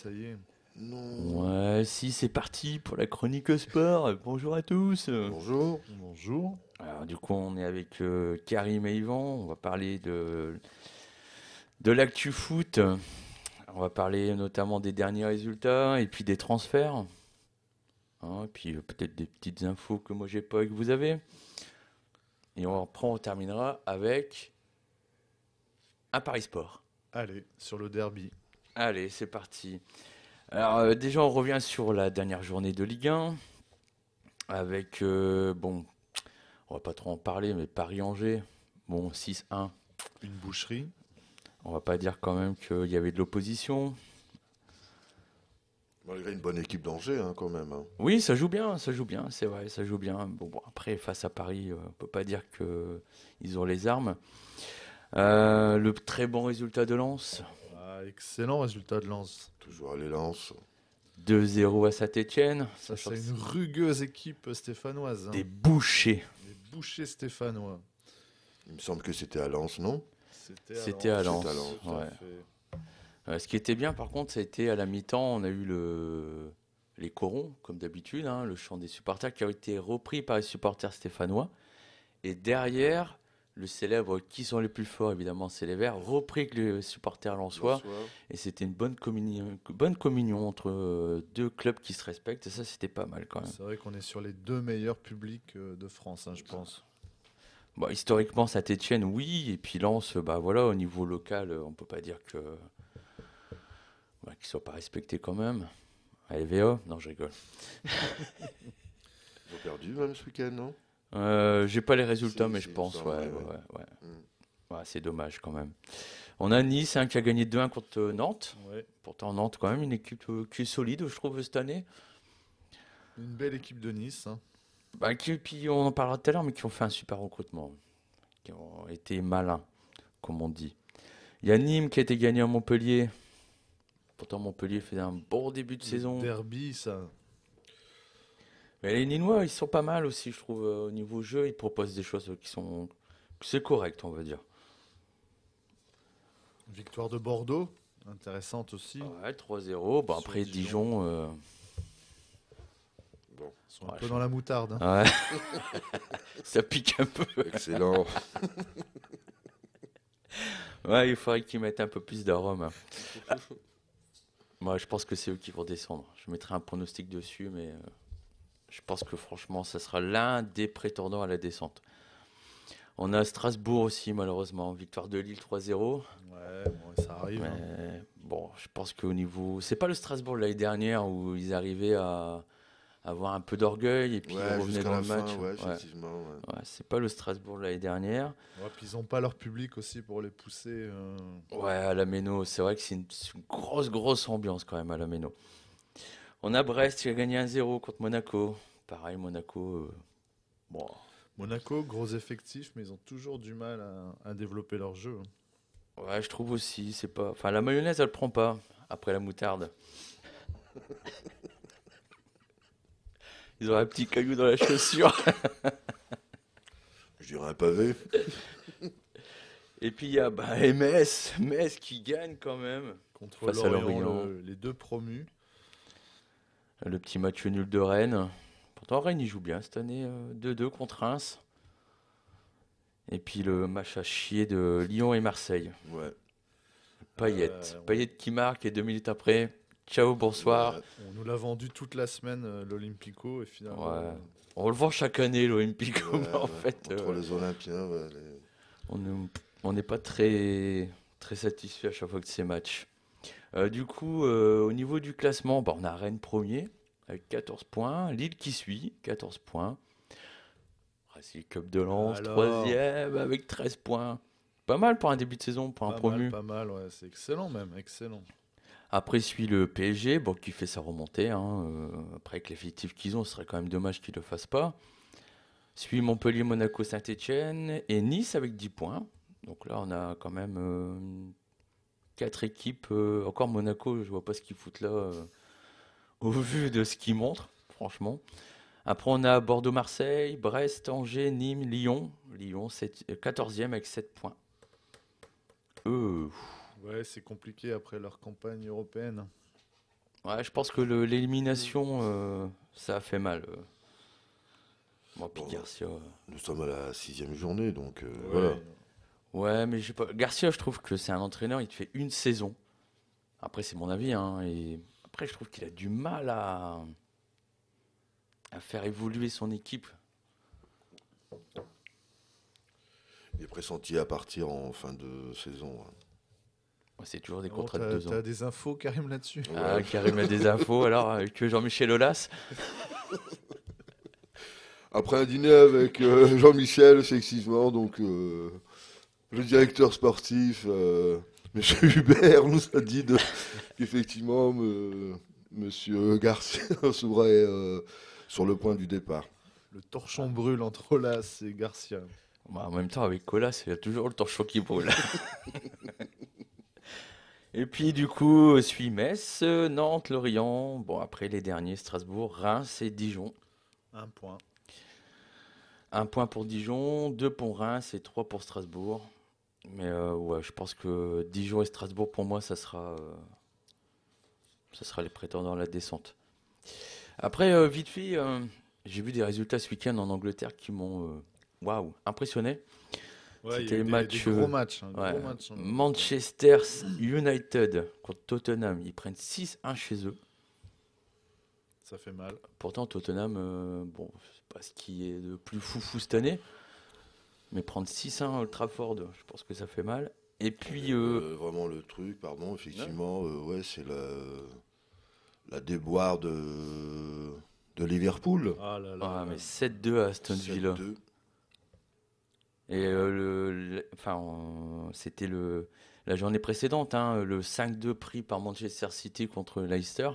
ça y est. Non. Ouais, si, c'est parti pour la chronique sport. Bonjour à tous. Bonjour. Bonjour. Alors, du coup, on est avec Karim et Yvan. On va parler de l'actu foot. On va parler notamment des derniers résultats et puis des transferts. Hein, et puis peut-être des petites infos que moi j'ai pas et que vous avez. Et on terminera avec un Paris Sport. Allez, sur le derby. Allez, c'est parti. Alors, déjà, on revient sur la dernière journée de Ligue 1. Avec, bon, on va pas trop en parler, mais Paris-Angers, bon, 6-1. Une boucherie. On va pas dire quand même qu'il y avait de l'opposition. Malgré une bonne équipe d'Angers, quand même. Oui, ça joue bien, c'est vrai, ça joue bien. Bon, après, face à Paris, on peut pas dire qu'ils ont les armes. Le très bon résultat de Lens, Ah, excellent résultat de Lens. Toujours à l'élance. 2-0 à Saint-Étienne. Ça, c'est une rugueuse équipe stéphanoise. Des bouchers. Des bouchers stéphanois. Il me semble que c'était à Lens, non? C'était à Lens. C'était à Lens, Tout à Ouais. fait. Ce qui était bien, par contre, ça a été à la mi-temps, on a eu les corons, comme d'habitude, hein, le chant des supporters qui a été repris par les supporters stéphanois. Et derrière, le célèbre Qui sont les plus forts, évidemment, c'est les Verts, repris avec les supporters lensois. Et c'était une bonne communion entre deux clubs qui se respectent. Et ça, c'était pas mal quand même. C'est vrai qu'on est sur les deux meilleurs publics de France, je pense. Bon, historiquement, Saint-Étienne, oui. Et puis Lens, bah voilà, au niveau local, on peut pas dire que qu'ils soient pas respectés quand même. À LVA, non, je rigole. Ils ont perdu même ce week-end, non? J'ai pas les résultats, Si, mais si, je il me pense, semble, ouais. Mm. Ouais, c'est dommage quand même. On a Nice qui a gagné 2-1 contre Nantes. Ouais. Pourtant, Nantes, quand même, une équipe qui est solide, je trouve, cette année. Une belle équipe de Nice. Bah, puis on en parlera tout à l'heure, mais qui ont fait un super recrutement. Qui ont été malins, comme on dit. Il y a Nîmes qui a été gagné à Montpellier. Pourtant, Montpellier fait un bon début de saison. Derby, ça. Mais les Nîmois, ils sont pas mal aussi, je trouve, au niveau jeu. Ils proposent des choses qui sont... C'est correct, on va dire. Victoire de Bordeaux. Intéressante aussi. Ouais, 3-0. Bon, Sur après, Dijon. Dijon... Bon, Ils sont un peu dans la moutarde. Ouais. Ça pique un peu. excellent. Ouais, il faudrait qu'ils mettent un peu plus d'arôme. Moi, je pense que c'est eux qui vont descendre. Je mettrai un pronostic dessus, mais je pense que franchement, ça sera l'un des prétendants à la descente. On a Strasbourg aussi, malheureusement. Victoire de Lille 3-0. Ouais, bon, ça arrive. Mais bon, je pense qu'au niveau. C'est pas le Strasbourg de l'année dernière où ils arrivaient à avoir un peu d'orgueil et puis ils revenaient jusqu'à dans la le match. fin, Ouais. effectivement. Ouais. Ouais, c'est pas le Strasbourg de l'année dernière. Ouais, puis ils n'ont pas leur public aussi pour les pousser. Ouais, à la Méno, c'est vrai que c'est une grosse ambiance quand même à la Méno. On a Brest qui a gagné 1-0 contre Monaco. Pareil, Monaco. Bon, Monaco, gros effectif, mais ils ont toujours du mal à développer leur jeu. ouais, je trouve aussi. C'est pas. Enfin, la mayonnaise, elle prend pas après la moutarde. Ils ont un petit caillou dans la chaussure. Je dirais un pavé. Et puis il y a Metz qui gagne quand même. Contre Face à Lorient, Lorient. les deux promus. Le petit match nul de Rennes. Pourtant, Rennes, il joue bien cette année. 2-2 contre Reims. Et puis le match à chier de Lyon et Marseille. Ouais. Payet. Ouais. Payet qui marque et 2 minutes après, ciao, bonsoir. Ouais. On nous l'a vendu toute la semaine, l'Olympico, et finalement. Ouais. On le vend chaque année, l'Olympico, Ouais, mais en ouais. fait, Entre les Olympiens, on n'est pas très satisfait à chaque fois de ces matchs. Du coup, au niveau du classement, bah, on a Rennes premier avec 14 points, Lille qui suit, 14 points. Racing Club de Lens, Alors, troisième avec 13 points. Pas mal pour un début de saison, pour un promu. Pas mal, ouais, c'est excellent même, excellent. Après suit le PSG, bon, qui fait sa remontée. Après, avec l'effectif qu'ils ont, ce serait quand même dommage qu'ils ne le fassent pas. Suit Montpellier, Monaco, Saint-Etienne et Nice avec 10 points. Donc là, on a quand même 4 équipes. Encore Monaco, je vois pas ce qu'ils foutent là, au vu de ce qu'ils montrent, franchement. Après, on a Bordeaux-Marseille, Brest, Angers, Nîmes, Lyon. Lyon, 14e avec 7 points. Ouais, c'est compliqué après leur campagne européenne. Ouais, je pense que l'élimination, ça a fait mal. Bon, puis Bon, Garcia. nous sommes à la 6e journée, donc Ouais. voilà. Ouais, mais je sais pas. Garcia, je trouve que c'est un entraîneur, il te fait une saison. Après, c'est mon avis, hein. Et après, je trouve qu'il a du mal à faire évoluer son équipe. Il est pressenti à partir en fin de saison, hein. Ouais, c'est toujours des Bon, contrats de t'as 2 ans. t'as des infos, Karim, là-dessus? Ah, Ouais. Karim a des infos, alors, que Jean-Michel Aulas. Après un dîner avec Jean-Michel, effectivement, donc le directeur sportif, Monsieur Hubert, nous a dit qu'effectivement, Monsieur Garcia serait sur le point du départ. Le torchon brûle entre Olas et Garcia. Bah, en même temps, avec Colas, il y a toujours le torchon qui brûle. Et puis, du coup, suit Metz, Nantes, Lorient. Bon, après les derniers, Strasbourg, Reims et Dijon. 1 point. 1 point pour Dijon, 2 pour Reims et 3 pour Strasbourg. Mais ouais, je pense que Dijon et Strasbourg, pour moi, ça sera les prétendants à la descente. Après, vite fait, j'ai vu des résultats ce week-end en Angleterre qui m'ont waouh, impressionné. Ouais, il y C'était a eu les des matchs, gros matchs. Hein, Ouais, gros matchs, hein. Manchester United contre Tottenham. Ils prennent 6-1 chez eux. Ça fait mal. Pourtant, Tottenham, bon, c'est pas ce qui est de plus foufou cette année. Mais prendre 6-1 à Old Trafford, je pense que ça fait mal. Et puis, Vraiment le truc, pardon, effectivement, ouais, c'est la déboire de Liverpool. Ah là là. mais 7-2 à Aston Villa. 7-2. Et enfin, c'était la journée précédente, hein, le 5-2 pris par Manchester City contre Leicester.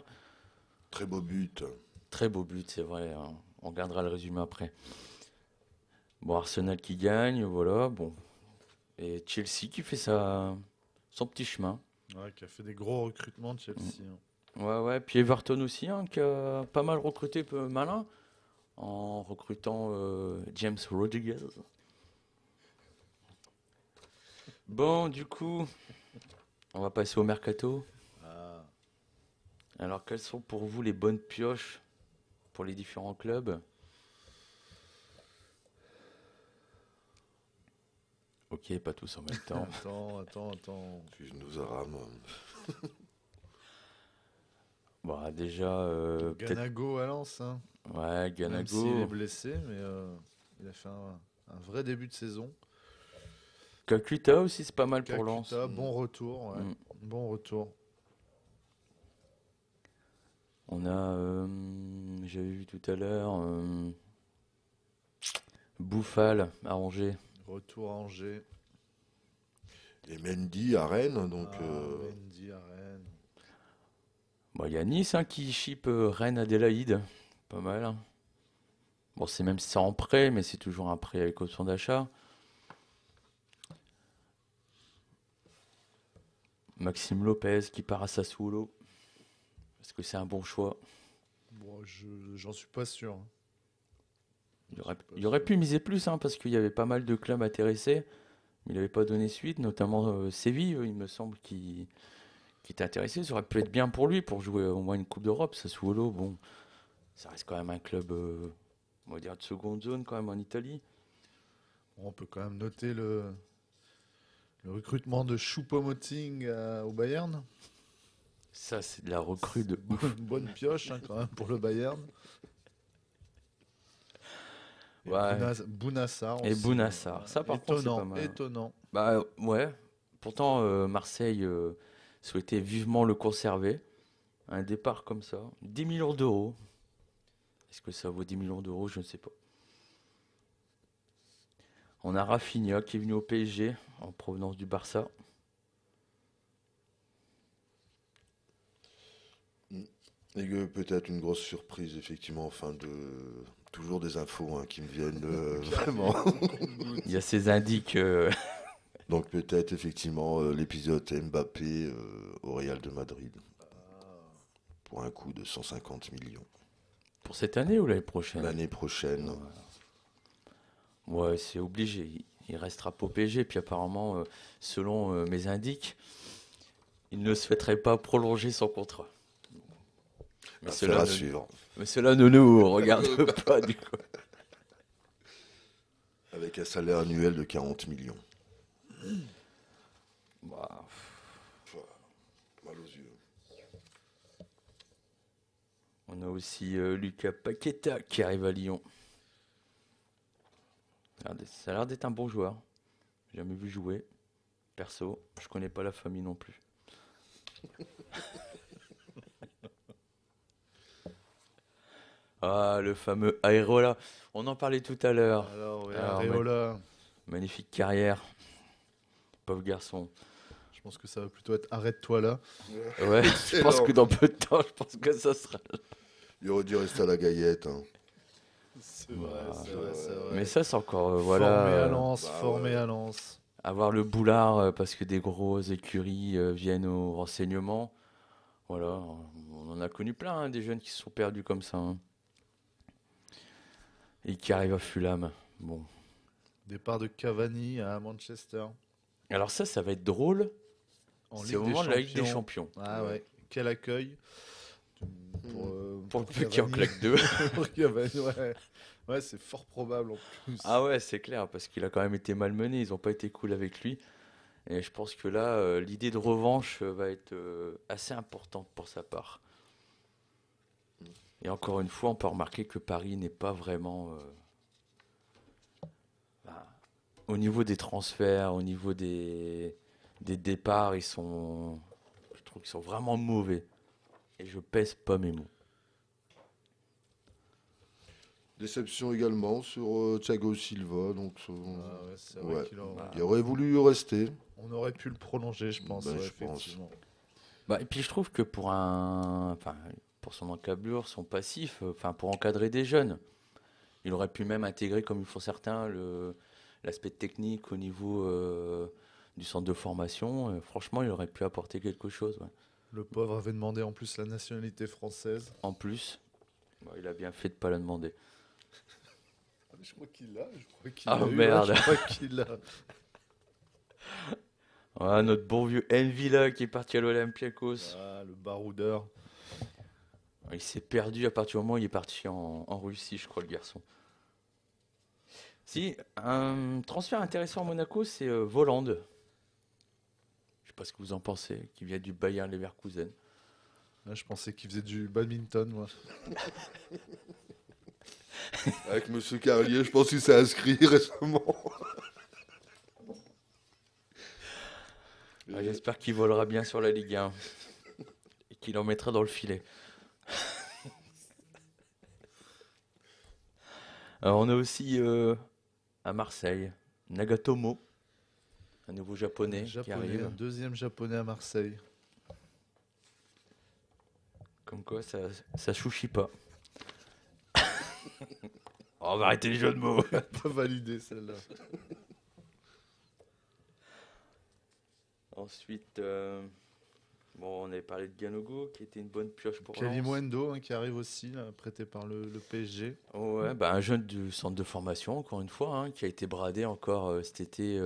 Très beau but. Très beau but, c'est vrai, hein. On regardera le résumé après. Bon, Arsenal qui gagne, voilà. Bon. Et Chelsea qui fait son petit chemin. Ouais, qui a fait des gros recrutements de Chelsea. Hein. Ouais. Puis Everton aussi, hein, qui a pas mal recruté, peu malin, en recrutant James Rodriguez. Bon, du coup, on va passer au mercato. Ah. Alors, quelles sont pour vous les bonnes pioches pour les différents clubs? Ok, pas tous en même temps. Attends. Excuse-nous, Aram. Bon, déjà, peut-être. Ganago à Lens. Hein. Ouais, Même s'il est Ganago. blessé, mais il a fait un vrai début de saison. Kakuta aussi, c'est pas mal pour Lens. Kakuta, bon retour. Ouais. Mm. Bon retour. On a, j'avais vu tout à l'heure, Bouffal à Angers. Retour à Angers. Et Mendy à Rennes, donc Mendy à Rennes. Bon, il y a Nice, hein, qui ship Rennes-Adélaïde. Pas mal, hein. Bon, c'est même si c'est en prêt, mais c'est toujours un prêt avec option d'achat. Maxime Lopez qui part à Sassuolo. Est-ce que c'est un bon choix? Bon, j'en suis pas sûr. Il aurait pu miser plus, hein, parce qu'il y avait pas mal de clubs intéressés, mais il n'avait pas donné suite, notamment Séville, il me semble, qui était intéressé. Ça aurait pu être bien pour lui, pour jouer au moins une Coupe d'Europe. Sassuolo, bon, ça reste quand même un club, on va dire, de seconde zone quand même en Italie. Bon, on peut quand même noter le recrutement de Choupo-Moting au Bayern. Ça, c'est de la recrue de ouf. Bonne pioche hein, quand même pour le Bayern. Et Ouais. Bounassar Et aussi. Bounassar. Ça, par contre, c'est pas mal. Étonnant. Bah ouais. Pourtant, Marseille souhaitait vivement le conserver. Un départ comme ça. 10 millions d'euros. Est-ce que ça vaut 10 millions d'euros? Je ne sais pas. On a Rafinha qui est venu au PSG en provenance du Barça. et que peut-être une grosse surprise, effectivement, enfin de toujours des infos hein, qui me viennent vraiment. Il y a ces indices. Donc peut-être effectivement l'épisode Mbappé au Real de Madrid pour un coût de 150 millions. Pour cette année ou l'année prochaine? L'année prochaine. Ouais, c'est obligé. Il restera pas au PSG. Puis apparemment, selon mes indices, il ne souhaiterait pas prolonger son contrat. Mais Affaire cela à ne, suivre. mais cela ne nous regarde pas du coup. Avec un salaire annuel de 40 millions. Bah, Mal aux yeux. on a aussi Lucas Paqueta qui arrive à Lyon. Ça a l'air d'être un bon joueur. J'ai jamais vu jouer. Perso, je connais pas la famille non plus. Ah, le fameux Areola. On en parlait tout à l'heure. Alors, ouais, Alors, Areola, Magnifique carrière. Pauvre garçon. je pense que ça va plutôt être arrête-toi là. Ouais, je pense que dans peu de temps, je pense que ça sera. Il aurait dû rester à la Gaillette. Hein. C'est vrai, Bah, c'est vrai, c'est vrai. Mais ça, c'est encore, Formé à voilà, Lens, bah formé ouais. à Lens. avoir le boulard parce que des grosses écuries viennent au renseignement. Voilà, on en a connu plein, hein, des jeunes qui se sont perdus comme ça, hein. Et qui arrivent à Fulham. Bon. Départ de Cavani à Manchester. Alors ça va être drôle. En C'est au Ligue des moment de la Ligue des Champions. Champions. Ah ouais, quel accueil. Pour le peu qui en Cavani. claque deux. Pour Cavani, ouais. Ouais, c'est fort probable en plus. Ah ouais, c'est clair, parce qu'il a quand même été malmené. Ils n'ont pas été cool avec lui. Et je pense que là, l'idée de revanche va être assez importante pour sa part. Et encore une fois, on peut remarquer que Paris n'est pas vraiment... bah, au niveau des transferts, au niveau des départs, je trouve qu'ils sont vraiment mauvais. Et je pèse pas mes mots. Déception également sur Thiago Silva. Donc, Ah ouais, c'est vrai ouais. qu'il aurait- Bah, il aurait voulu rester. On aurait pu le prolonger, je pense. Ben, ouais, je pense. effectivement. Bah, et puis je trouve que pour son encablure, son passif, pour encadrer des jeunes, il aurait pu même intégrer, comme ils font certains, l'aspect technique au niveau du centre de formation. Franchement, il aurait pu apporter quelque chose. Ouais. Le pauvre avait demandé en plus la nationalité française. En plus, bah, il a bien fait de pas la demander. Ah, mais je crois qu'il l'a. Je crois qu'il Ah, l'a eu, merde. ouais, je crois qu'il l'a. Voilà, notre bon vieux Envila qui est parti à l'Olympiakos. Ah, le baroudeur. Il s'est perdu à partir du moment où il est parti en Russie, je crois, le garçon. Si, un transfert intéressant à Monaco, c'est Voland. Je sais pas ce que vous en pensez, qui vient du Bayer Leverkusen. Là, je pensais qu'il faisait du badminton, moi. Avec Monsieur Carlier, je pense qu'il s'est inscrit récemment. Ah, j'espère qu'il volera bien sur la Ligue 1 et qu'il en mettra dans le filet. Alors, on a aussi à Marseille Nagatomo, un nouveau japonais, qui Japonais, arrive. un deuxième japonais à Marseille. Comme quoi, ça chouchit pas. On va arrêter les jeux de mots. Pas validé celle-là. Ensuite, bon, on avait parlé de Ganogo, qui était une bonne pioche pour Lens. Kalimundo, hein, qui arrive aussi, là, prêté par le PSG. Ouais, bah, un jeune du centre de formation, encore une fois, hein, qui a été bradé encore cet été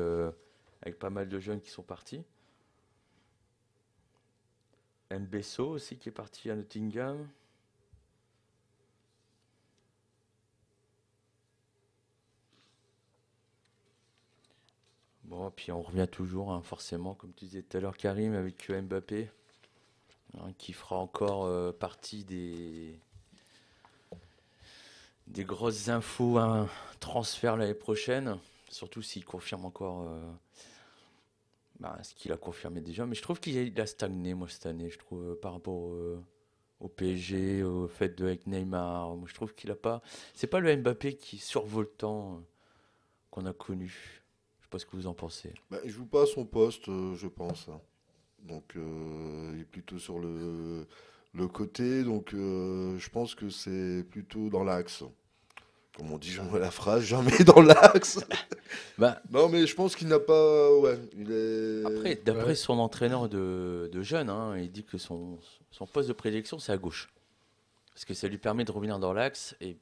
avec pas mal de jeunes qui sont partis. Mbesso aussi qui est parti à Nottingham. Bon, puis on revient toujours, hein, forcément, comme tu disais tout à l'heure, Karim, avec Mbappé, hein, qui fera encore partie des grosses infos, hein, transfert l'année prochaine, surtout s'il confirme encore ce qu'il a confirmé déjà. Mais je trouve qu'il a stagné, moi, cette année, je trouve, par rapport au PSG, au fait avec Neymar. Moi, je trouve qu'il a pas. C'est pas le Mbappé qui est survoltant qu'on a connu. Je sais pas ce que vous en pensez. Bah, il joue pas à son poste, je pense. Hein. Donc, il est plutôt sur le côté. Donc, je pense que c'est plutôt dans l'axe. Comme on dit, j'aimerais la phrase, jamais dans l'axe. Bah, Non, mais je pense qu'il n'a pas. Ouais, il est. après, d'après Ouais. son entraîneur de jeunes, hein, il dit que son poste de prédilection, c'est à gauche. Parce que ça lui permet de revenir dans l'axe et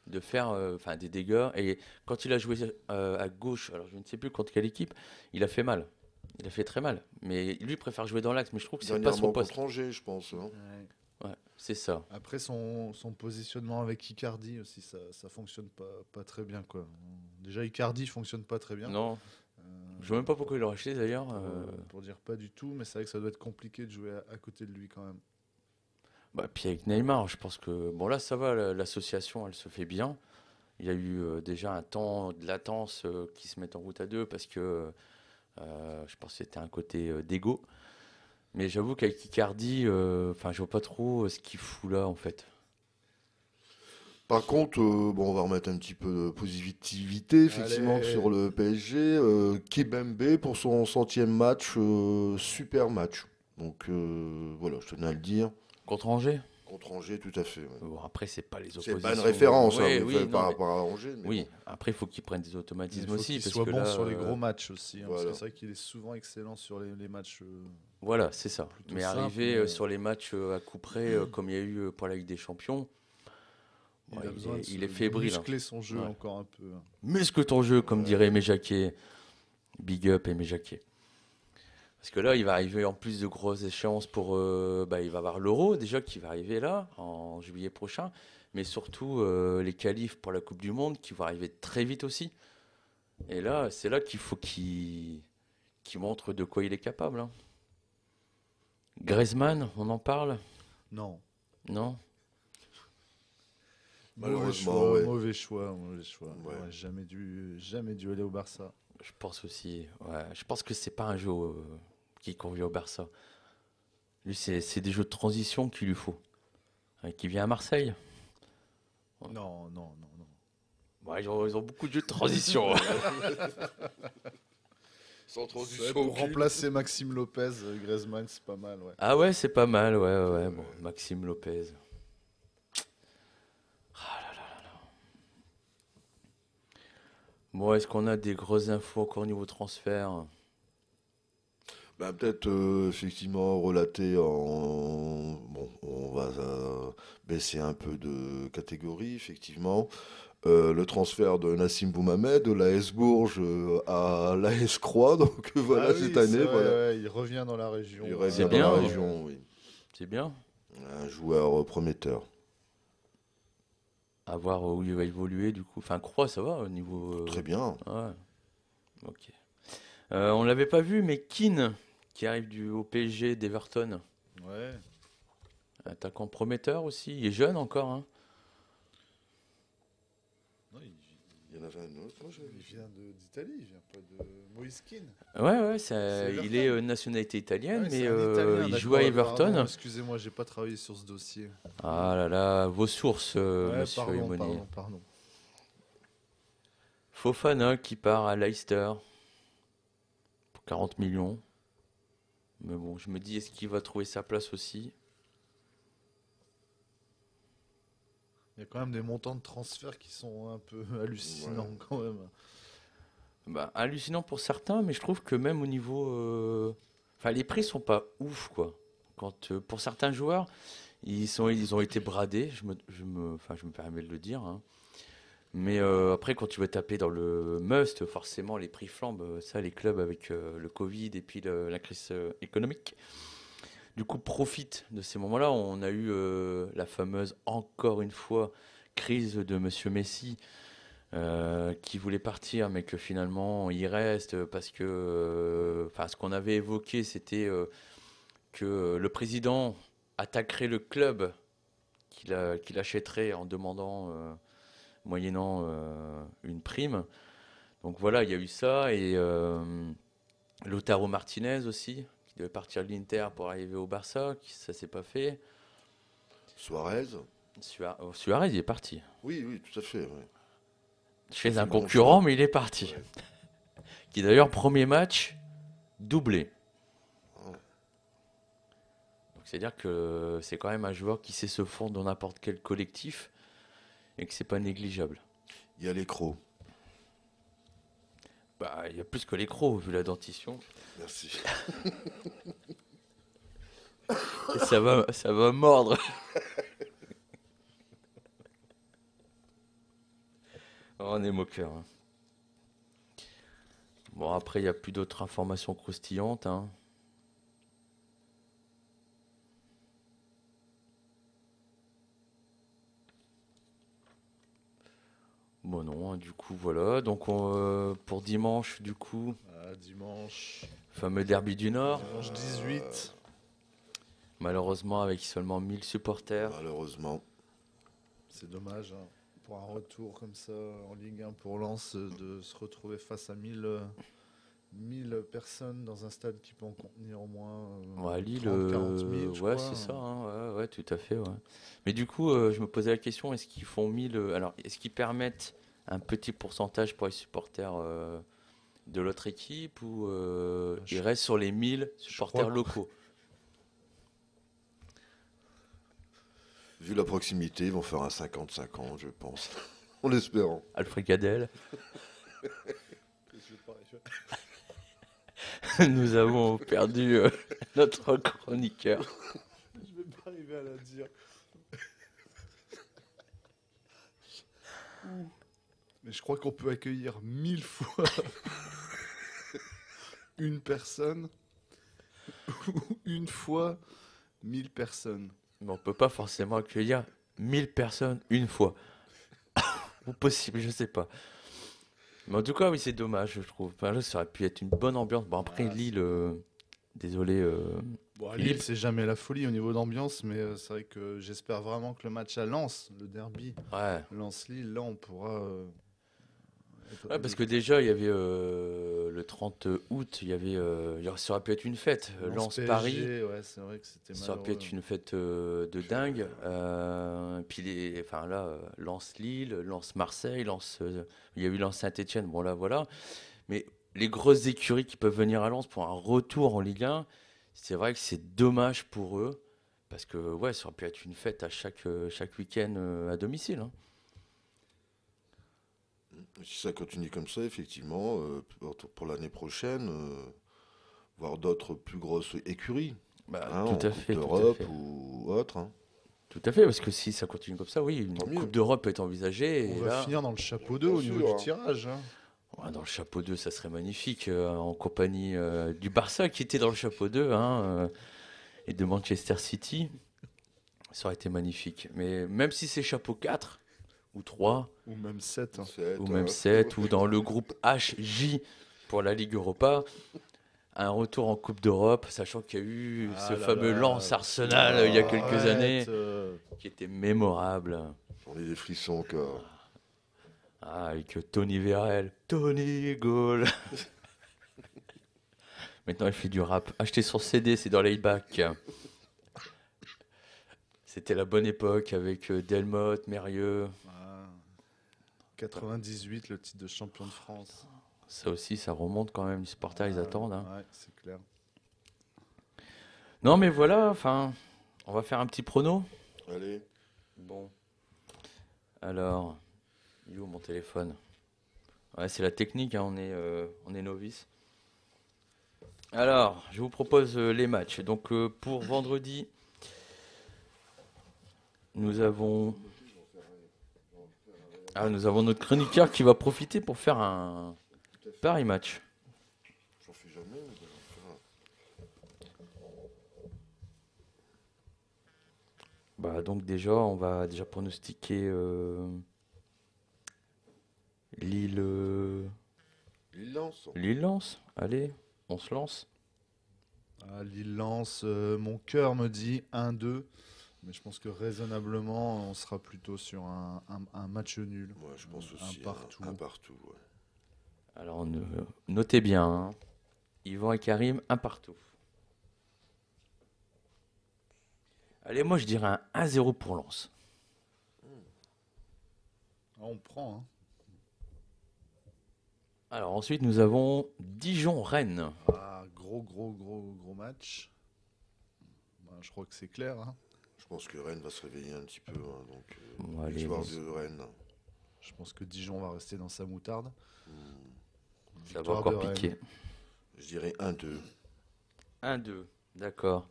de faire des dégâts. Et quand il a joué à gauche, alors je ne sais plus contre quelle équipe, il a fait mal. Il a fait très mal. Mais lui préfère jouer dans l'axe. Mais je trouve que c'est pas son Dernièrement poste. contre Angers, je pense. Hein. Ouais. c'est ça. Après, son positionnement avec Icardi aussi, ça fonctionne pas très bien, quoi. Déjà, Icardi fonctionne pas très bien. Non, Euh, je vois même pas pourquoi il l'a racheté d'ailleurs. pour dire pas du tout, mais c'est vrai que ça doit être compliqué de jouer à côté de lui quand même. Bah, puis avec Neymar, je pense que bon là ça va, l'association elle se fait bien. Il y a eu déjà un temps de latence qui se met en route à deux parce que je pense que c'était un côté d'ego. Mais j'avoue qu'avec Icardi, enfin je vois pas trop ce qu'il fout là en fait. Par contre, bon, on va remettre un petit peu de positivité effectivement Allez. sur le PSG. Kibembe pour son centième match, super match. Donc voilà, je tenais à le dire. Contre Angers. Contre Angers, tout à fait. Ouais. Bon, après c'est pas les C'est oppositions. pas une référence hein, Ouais, mais oui, fait non, par mais rapport à Angers. Mais oui. bon. Après il faut qu'il prenne des Il automatismes faut aussi qu'il parce soit que bon là, sur les gros matchs aussi, hein, parce voilà. que c'est vrai qu'il est souvent excellent sur les matchs. voilà, c'est ça. Plutôt Mais simple, arriver mais- sur les matchs à coup près, comme il y a eu pour la Ligue des Champions, Il ouais, a besoin il est de fébrile. muscler son jeu Ouais. encore un peu. Muscle ton jeu, comme Ouais. dirait Aimé Jacquet. Big up Aimé Jacquet. Parce que là, il va arriver en plus de grosses échéances pour. Il va avoir l'Euro déjà qui va arriver là, en juillet prochain. Mais surtout les qualifs pour la Coupe du Monde qui vont arriver très vite aussi. Et là, c'est là qu'il faut qu'il montre de quoi il est capable. Hein. Griezmann, on en parle? Non. Non? Malheureusement, ouais. Mauvais choix. Ouais. Ouais, jamais dû aller au Barça. Je pense aussi. Ouais, je pense que c'est pas un jeu qui convient au Barça. Lui, c'est des jeux de transition qu'il lui faut. Qui vient à Marseille. Non. Ouais, ils ont beaucoup de jeux de transition. Sans Ouais, transition. pour aucune. remplacer Maxime Lopez, Griezmann, c'est pas mal, ouais. Ah ouais, c'est pas mal. Ouais. Bon, Maxime Lopez. Bon, est-ce qu'on a des grosses infos encore au niveau transfert? Bah, peut-être effectivement relater en. Bon, on va baisser un peu de catégorie, effectivement. Le transfert de Nassim Boumamed de l'AS Bourges à l'AS Croix, donc voilà, Ah oui, cette c'est année, vrai, voilà. ouais, il revient dans la région. Il reste C'est dans bien, la hein. région, oui. C'est bien. Un joueur prometteur. À voir où il va évoluer du coup. Enfin, Croix, ça va au niveau. Très bien. Ouais. Ok. On l'avait pas vu, mais Keane, qui arrive au PSG d'Everton. Ouais. Attaquant prometteur aussi. Il est jeune encore. Hein. Non, Il y en avait un autre. Moi, j'avais il vu. vient d'Italie, il vient pas de Moïse Kean. Ouais, C'est il Everton. est nationalité italienne, Ouais, mais c'est un Italien, il d'accord, joue à Everton. pardon, excusez-moi, j'ai pas travaillé sur ce dossier. Ah là là, vos sources, Ouais, monsieur Aymonier. pardon. Fofana qui part à Leicester pour 40 millions. Mais bon, je me dis, est-ce qu'il va trouver sa place aussi? Il y a quand même des montants de transfert qui sont un peu hallucinants quand même. Bah, hallucinant pour certains, mais je trouve que même au niveau... Enfin, les prix sont pas ouf, quoi. Quand, pour certains joueurs, ils ont été bradés, enfin, je me permets de le dire. Hein. Mais après, quand tu vas taper dans le must, forcément, les prix flambent. Ça, les clubs avec le Covid et puis la crise économique. Du coup, profite de ces moments-là. On a eu la fameuse, encore une fois, crise de Monsieur Messi qui voulait partir, mais que finalement il reste parce que, enfin, ce qu'on avait évoqué, c'était que le président attaquerait le club qu'il achèterait en demandant, moyennant une prime. Donc voilà, il y a eu ça et Lautaro Martinez aussi, qui devait partir de l'Inter pour arriver au Barça, ça s'est pas fait. Suarez. Suarez, il est parti. Oui, tout à fait. Ouais. Chez fait un le bon concurrent, choix. mais il est parti. Ouais. Qui d'ailleurs, premier match, doublé. Oh. Donc c'est-à-dire que c'est quand même un joueur qui sait se fondre dans n'importe quel collectif et que c'est pas négligeable. Il y a les crocs. Bah, il y a plus que les crocs, vu la dentition. Merci. Et ça va mordre. Oh, on est moqueur. Hein. Bon, après, il n'y a plus d'autres informations croustillantes. Hein. Bon non, hein, du coup voilà. Donc pour dimanche, du coup, Dimanche, fameux derby du Nord. dimanche 18. Malheureusement avec seulement 1000 supporters. Malheureusement. C'est dommage, hein, pour un retour comme ça en Ligue 1 pour Lens, de se retrouver face à 1000 personnes dans un stade qui peut en contenir au moins Ouais, Lille, 30-40 000, je ouais, crois. c'est ça, hein, ouais, tout à fait. Ouais. Mais du coup, je me posais la question, est-ce qu'ils font 1000 alors, est-ce qu'ils permettent un petit pourcentage pour les supporters de l'autre équipe ou ils restent sur les 1000 supporters crois que- locaux? Vu la proximité, ils vont faire un 50-50, je pense. En espérant. Alfred Cadel, nous avons perdu notre chroniqueur. Je vais pas arriver à la dire. Mais je crois qu'on peut accueillir 1000 fois une personne ou une fois 1000 personnes. Mais on peut pas forcément accueillir 1000 personnes une fois. Ou possible, je sais pas. Mais en tout cas, oui, c'est dommage, je trouve. Enfin, là, ça aurait pu être une bonne ambiance. Bon, après, Ah, Lille, désolé. Bon, à Philippe. Lille, c'est jamais la folie au niveau d'ambiance, mais c'est vrai que j'espère vraiment que le match à Lens, le derby Ouais. Lens-Lille, là, on pourra. Ouais, parce que déjà, il y avait le 30 août, il y avait, ça aurait pu être une fête. Lens-Paris, PSG, ouais, c'est vrai que c'était ça aurait pu malheureux. être une fête de dingue. Puis enfin là, Lens-Lille, Lens-Marseille, il y a eu Lens-Saint-Etienne, bon là voilà. Mais les grosses écuries qui peuvent venir à Lens pour un retour en Ligue 1, c'est vrai que c'est dommage pour eux. Parce que ouais, ça aurait pu être une fête à chaque week-end à domicile. Hein. Si ça continue comme ça, effectivement, pour l'année prochaine, voir d'autres plus grosses écuries. Bah, Hein, tout à en fait, Coupe tout à d'Europe fait. ou autre. Hein. Tout à fait, parce que si ça continue comme ça, oui, une Tant mieux. Coupe d'Europe est envisagée. On Et va là, finir dans le chapeau 2 Bien au niveau sûr, du hein. tirage. Hein. ouais, dans le chapeau 2, ça serait magnifique, en compagnie du Barça qui était dans le chapeau 2 hein, et de Manchester City. Ça aurait été magnifique. Mais même si c'est chapeau 4 ou 3 Ou même 7. ou même 7 ou dans le groupe HJ pour la Ligue Europa, un retour en Coupe d'Europe, sachant qu'il y a eu ce fameux Lens Arsenal il y a quelques années qui était mémorable. J'en ai des frissons encore. Ah, avec Tony Vérel. Tony Goal. Maintenant, il fait du rap. Acheté sur CD, c'est dans l'Ayback. C'était la bonne époque avec Delmotte, Mérieux. 98, le titre de champion de France. Ça aussi, ça remonte quand même. Les supporters, ils attendent. Hein. Ouais, c'est clair. Non, mais voilà, enfin, on va faire un petit prono. Allez. Bon. Alors, il est où mon téléphone? Ouais, c'est la technique, hein, on est novice. Alors, je vous propose les matchs. Donc, pour vendredi, nous avons notre chroniqueur qui va profiter pour faire un Paris match. J'en fais jamais. Mais j'en fais un. Bah, donc déjà, on va déjà pronostiquer Lille Lille-Lens. Lille-Lens. Allez, on se lance. Lille-Lens, mon cœur me dit 1-2. Mais je pense que raisonnablement, on sera plutôt sur un match nul. Moi, je pense Un aussi. partout. Un partout, ouais. Alors, notez bien. Hein. Yvan et Karim, un partout. Allez, moi je dirais un 1-0 pour Lens. On prend. Hein. Alors ensuite nous avons Dijon-Rennes. Gros match. Bah, je crois que c'est clair. Hein. Je pense que Rennes va se réveiller un petit peu. Hein, donc, Bon, allez, victoire vas-y. de Rennes. Je pense que Dijon va rester dans sa moutarde. Ça va Victoire encore de Rennes. piquer. Je dirais 1-2. 1-2, d'accord.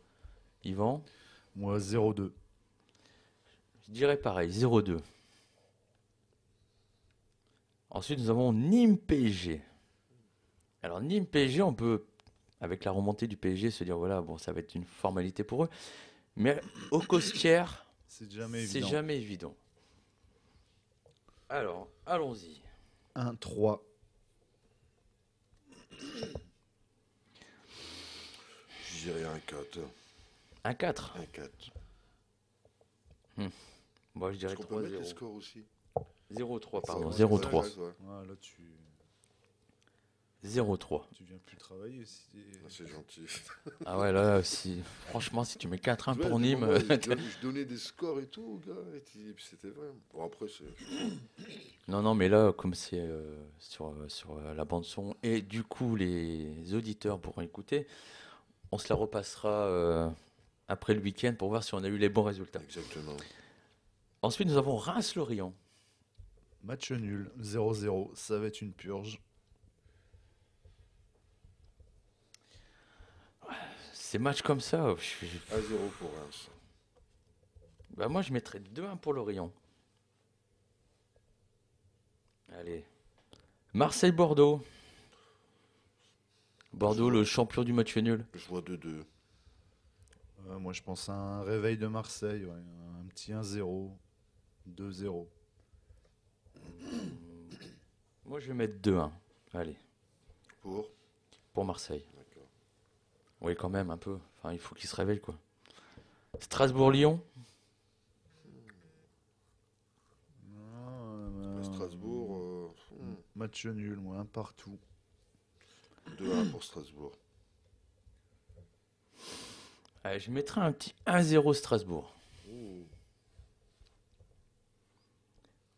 Yvan, Moi, 0-2. je dirais pareil, 0-2. Ensuite nous avons Nîmes-PSG. Alors Nîmes-PSG, on peut, avec la remontée du PSG, se dire voilà, bon, ça va être une formalité pour eux. Mais au Costières, C'est jamais c'est évident. jamais évident. Alors, allons-y. 1-3. Je dirais un 4. Un 4. Un 4. Moi, je dirais Est-ce qu'on peut mettre les 3-0. scores aussi? 0-3, pardon. Ça, 0-3. ouais. Ah, là, tu 0-3. viens plus travailler. Ah, c'est gentil. Ah ouais, là, franchement, si tu mets 4-1 Tu vois, pour à des Nîmes, moments, je donnais des scores et tout, gars, et puis c'était vrai. Bon, après, c'est. non, mais là, comme c'est sur la bande son, et du coup, les auditeurs pourront écouter, on se la repassera après le week-end pour voir si on a eu les bons résultats. Exactement. Ensuite, nous avons Reims-Lorient. Match nul, 0-0. Ça va être une purge. Ces matchs comme ça, 1-0 pour Reims. bah moi, je mettrais 2-1 pour Lorient. Allez. Marseille-Bordeaux. Bordeaux, le champion du match nul. Je vois 2-2. Moi, je pense à un réveil de Marseille. Ouais. Un petit 1-0. 2-0. Moi, je vais mettre 2-1. Allez, Pour Marseille. D'accord. Oui, quand même, un peu. Enfin, il faut qu'il se réveille, quoi. Strasbourg-Lyon. Strasbourg, Match nul, moi, un partout. 2-1 pour Strasbourg. Allez, je mettrai un petit 1-0 Strasbourg. Ouh.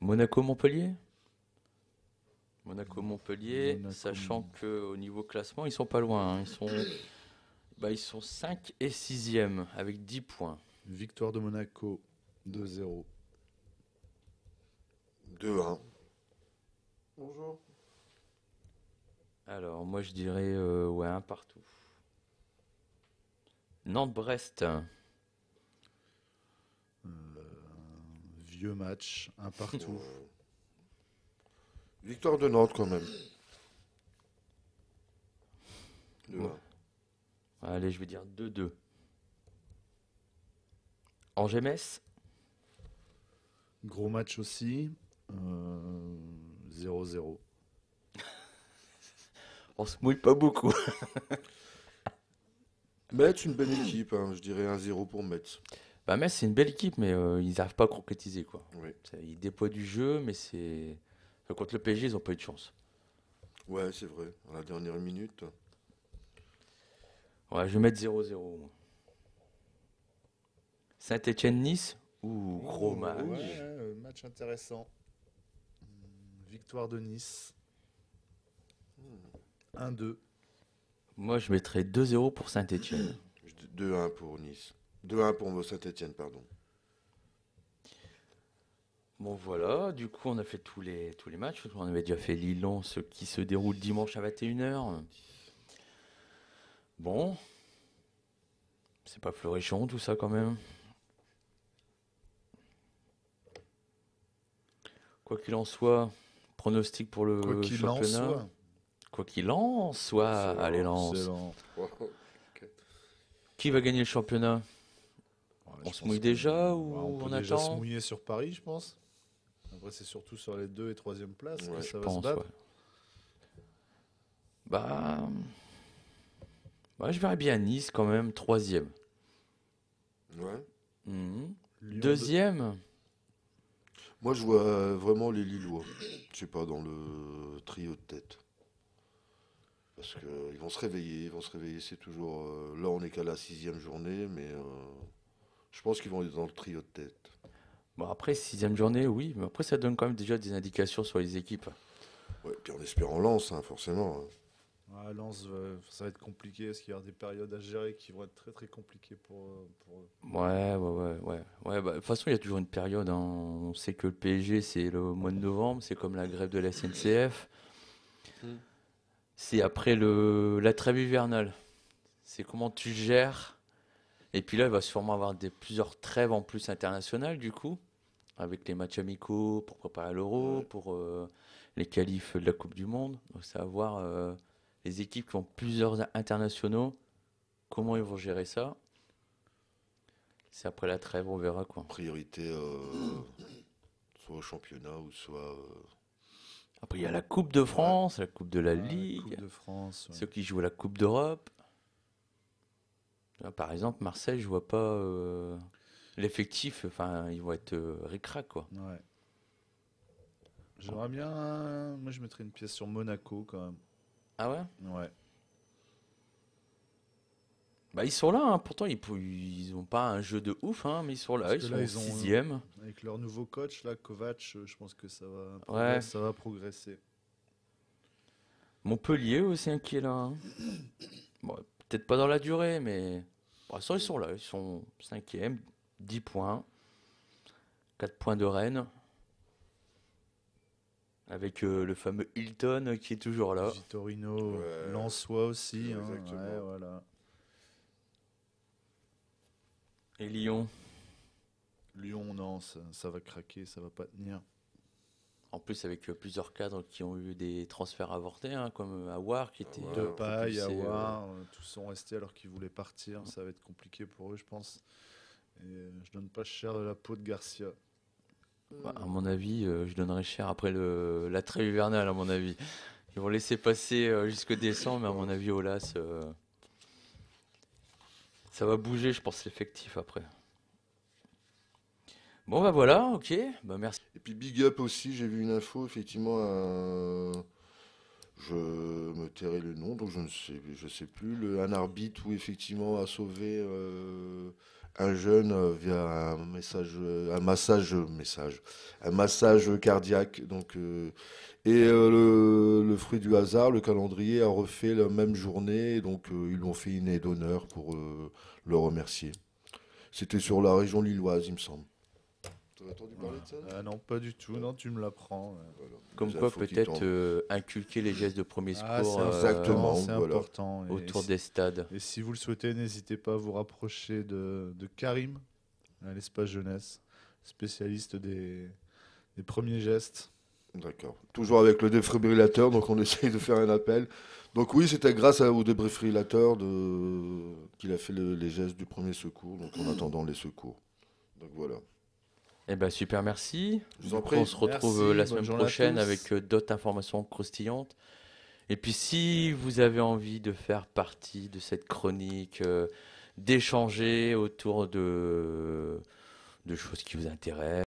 Monaco-Montpellier. Monaco-Montpellier, Monaco. sachant qu'au niveau classement, ils sont pas loin, hein. Ils sont 5 et 6e avec 10 points. Victoire de Monaco, 2-0. 2-1. Bonjour. Alors, moi, je dirais ouais, un partout. Nantes-Brest. Vieux match, un partout. Victoire de Nantes quand même. 2-1. Ouais. Allez, je vais dire 2-2. Angers-Metz. Gros match aussi. 0-0. On se mouille pas beaucoup. Metz, une bonne équipe, hein. Je dirais 1-0 pour Metz. Bah, Metz, c'est une belle équipe, mais ils n'arrivent pas à concrétiser, quoi. Oui. Ils déploient du jeu, mais c'est. Enfin, contre le PSG, ils n'ont pas eu de chance. Ouais, c'est vrai. À la dernière minute. Ouais, je vais mettre 0-0. moi. Saint-Étienne-Nice. Ouh, gros match. Ouais, match intéressant. Victoire de Nice. 1-2. Moi, je mettrais 2-0 pour Saint-Étienne. 2-1 pour Nice. 2-1 pour Saint-Etienne, pardon. Bon, voilà. Du coup, on a fait tous les matchs. On avait déjà fait Lille-Lens, ce qui se déroule dimanche à 21h. Bon. C'est pas fleurichon, tout ça, quand même. Quoi qu'il en soit, pronostic pour le Quoi qu'il en championnat. soit. Quoi qu'il en soit, Excellent, allez, Lens. Excellent. Qui va gagner le championnat? Ouais, On je se pense mouille que- déjà ouais, ou on peut on déjà se attend? mouiller sur Paris, je pense. Après, c'est surtout sur les 2 et 3e places Ouais, que je ça va pense, se battre. ouais. Bah, je verrais bien Nice quand même, 3e. Ouais. Mhm. Lyon 2e? Moi, je vois vraiment les Lillois. Je sais pas, dans le trio de tête. Parce qu'ils vont se réveiller, c'est toujours... là, on est qu'à la 6e journée, mais je pense qu'ils vont être dans le trio de tête. Bon, après, 6e journée, oui, mais après, ça donne quand même déjà des indications sur les équipes. Ouais, puis en espérant Lens, hein, forcément. Hein. Ouais, Lens, ça va être compliqué parce qu'il y aura des périodes à gérer qui vont être très très compliquées pour eux. Ouais. Ouais, bah, de toute façon, il y a toujours une période, hein. On sait que le PSG, c'est le mois de novembre, c'est comme la grève de la SNCF. Mm. C'est après la trêve hivernale. C'est comment tu gères. Et puis là, il va sûrement avoir plusieurs trêves en plus internationales, du coup, avec les matchs amicaux pour préparer l'Euro, Ouais. pour les qualifs de la Coupe du Monde. Donc, c'est à voir les équipes qui ont plusieurs internationaux, comment ils vont gérer ça. C'est après la trêve, on verra quoi. Priorité soit au championnat ou soit. Après, il y a la Coupe de France, la Coupe de la Ouais, Ligue, Coupe de France. Ouais. ceux qui jouent à la Coupe d'Europe. Par exemple, Marseille, je vois pas l'effectif, enfin, ils vont être ric-rac, quoi. Ouais. J'aimerais bien. Moi, je mettrais une pièce sur Monaco quand même. Ah ouais? Ouais. Bah, ils sont là, hein. Pourtant, ils ont pas un jeu de ouf, hein, mais ils sont là, Parce ils que sont là, au ils ont, 6e. avec leur nouveau coach, là, Kovac, je pense que Ouais. ça va progresser. Montpellier aussi, hein, qui est là, hein. Bon, peut-être pas dans la durée, mais bon, ils sont là, ils sont 5e, 10 points, 4 points de Rennes, avec le fameux Hilton qui est toujours là. Vitorino, Ouais. Lensois aussi. Hein, Exactement. ouais, voilà. Et Lyon, Lyon, non, ça va craquer, ça va pas tenir. en plus avec plusieurs cadres qui ont eu des transferts avortés, hein, comme Aouar qui était Ouais, Depay, propulsé, Aouar, tous sont restés alors qu'ils voulaient partir. Ça va être compliqué pour eux, je pense. Et je donne pas cher de la peau de Garcia. bah, à mon avis, je donnerais cher après la trêve hivernale, à mon avis. Ils vont laisser passer jusque décembre, mais à mon avis, Olas, ça va bouger, je pense, l'effectif après. Bon, bah voilà, ok, bah merci. Et puis Big Up aussi, j'ai vu une info, effectivement, je me tairai le nom, donc je sais plus, un arbitre où effectivement a sauvé un jeune via un massage cardiaque. Donc, le fruit du hasard, le calendrier a refait la même journée, donc ils lui ont fait une aide d'honneur pour le remercier. C'était sur la région lilloise, il me semble. Tu as entendu parler de ça? Ah non, pas du tout. Non, tu me l'apprends. Voilà. Comme Des quoi, infos qui peut-être tombent. inculquer les gestes de premier Ah, secours c'est Exactement, important, c'est voilà. important. autour des stades. Et si vous le souhaitez, n'hésitez pas à vous rapprocher de Karim, à l'espace jeunesse, spécialiste des premiers gestes. D'accord. Toujours avec le défibrillateur, donc on essaye de faire un appel. Donc oui, c'était grâce au défibrillateur qu'il a fait les gestes du premier secours, donc en attendant les secours. Donc voilà. Eh ben super, merci. Je vous en Du coup, prie. on se retrouve Merci, la bonne semaine journée à prochaine tous. avec d'autres informations croustillantes. Et puis si vous avez envie de faire partie de cette chronique, d'échanger autour de choses qui vous intéressent,